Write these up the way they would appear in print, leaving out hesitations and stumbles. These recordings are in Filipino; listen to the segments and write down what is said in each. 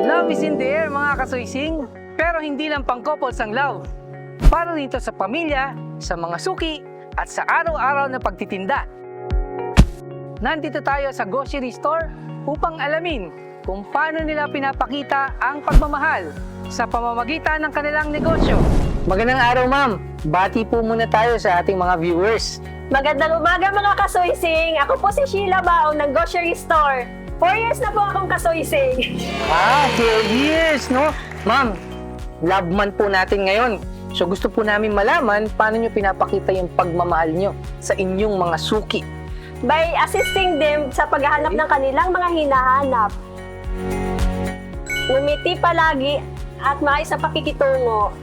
Love is in the air mga kasuising, pero hindi lang pang couples ang love. Para dito sa pamilya, sa mga suki, at sa araw-araw na pagtitinda. Nandito tayo sa grocery store upang alamin kung paano nila pinapakita ang pagmamahal sa pamamagitan ng kanilang negosyo. Magandang araw, ma'am. Bati po muna tayo sa ating mga viewers. Magandang umaga mga kasuising! Ako po si Sheila Baong ng grocery store. 4 years na po akong kasuising. 4 years, no? Ma'am, love month po natin ngayon. So gusto po namin malaman paano nyo pinapakita yung pagmamahal nyo sa inyong mga suki. By assisting them sa paghahanap ng kanilang mga hinahanap. Ngumiti palagi at maayos sa pakikitungo.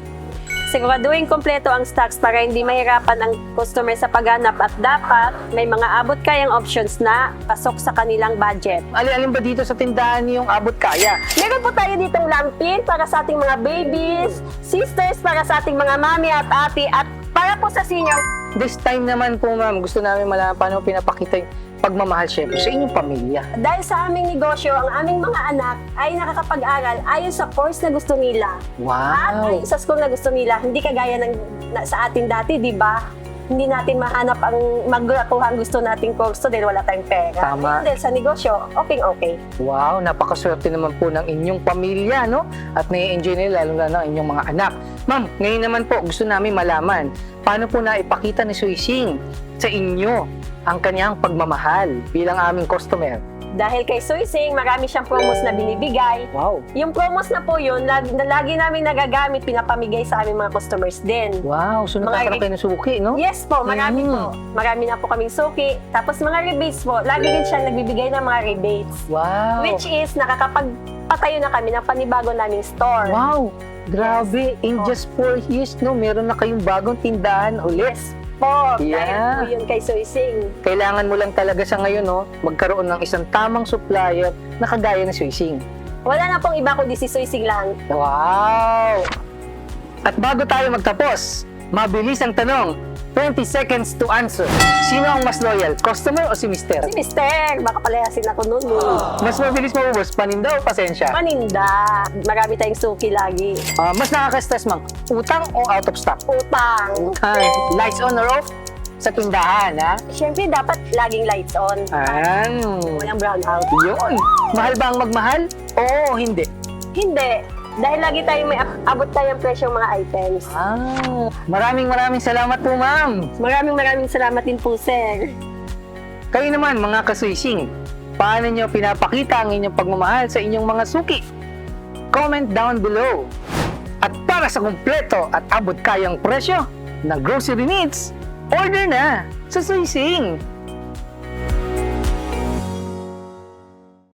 Siguraduhin kompleto ang stocks para hindi mahirapan ang customer sa paghanap at dapat may mga abot kayang options na pasok sa kanilang budget. Alin-alin ba dito sa tindahan yung abot kaya? Meron po tayo ditong lampin para sa ating mga babies, sisters para sa ating mga mami at ate, at para po sa senior. This time naman po, ma'am, gusto namin malaman paano pinapakita yung pagmamahal syempre sa inyong pamilya. Dahil sa aming negosyo, ang aming mga anak ay nakakapag-aral ayon sa course na gusto nila. At Wow! ayon sa school na gusto nila, hindi kagaya ng sa atin dati, di ba? Hindi natin mahanap ang magkuha ang gusto nating course dahil wala tayong pera. Tama. Dahil sa negosyo, okay. Wow, napakaswerte naman po ng inyong pamilya, no? At nai-enjoy nila, lalo na ang inyong mga anak. Ma'am, ngayon naman po, gusto namin malaman, paano po na ipakita ni Suising sa inyo ang kanyang pagmamahal bilang aming customer? Dahil kay Suising, marami siyang promos na binibigay. Wow! Yung promos na po yun, lagi namin nagagamit, pinapamigay sa aming mga customers din. Wow! So nagkakaroon kayo ng suki, no? Yes po, marami po. Marami na po kaming suki. Tapos mga rebates po, lagi din siya nagbibigay ng mga rebates. Wow! Which is, nakakapagpatayo na kami ng panibago naming store. Wow! Grabe! In Oh. just 4 years, no? Meron na kayong bagong tindahan ulit. Yes po, Yeah. dahil po yun kay Suising. Kailangan mo lang talaga sa ngayon, no? Magkaroon ng isang tamang supplier na kagaya ng Suising. Wala na pong iba kundi si Suising lang. Wow! At bago tayo magtapos, mabilis ang tanong. 20 seconds to answer. Sino ang mas loyal, customer o si Mister? Si Mister, baka palayasin ako nun. Mas mabilis maubos, paninda o pasensya? Paninda, marami tayong suki lagi. Mas nakaka-stress, ma'am, utang o out of stock? Utang. Lights on or off? Sa tindahan, ha? Siyempre, dapat laging lights on. Walang brown out. Yun. Mahal ba ang magmahal? Oo, hindi. Hindi. Dahil lagi tayong may abot tayong presyong mga items. Maraming salamat po, ma'am. Maraming salamat din po, sir. Kayo naman, mga kasuising, paano nyo pinapakita ang inyong pagmamahal sa inyong mga suki? Comment down below. At para sa kumpleto at abot kayang presyo ng grocery needs, order na sa Suising.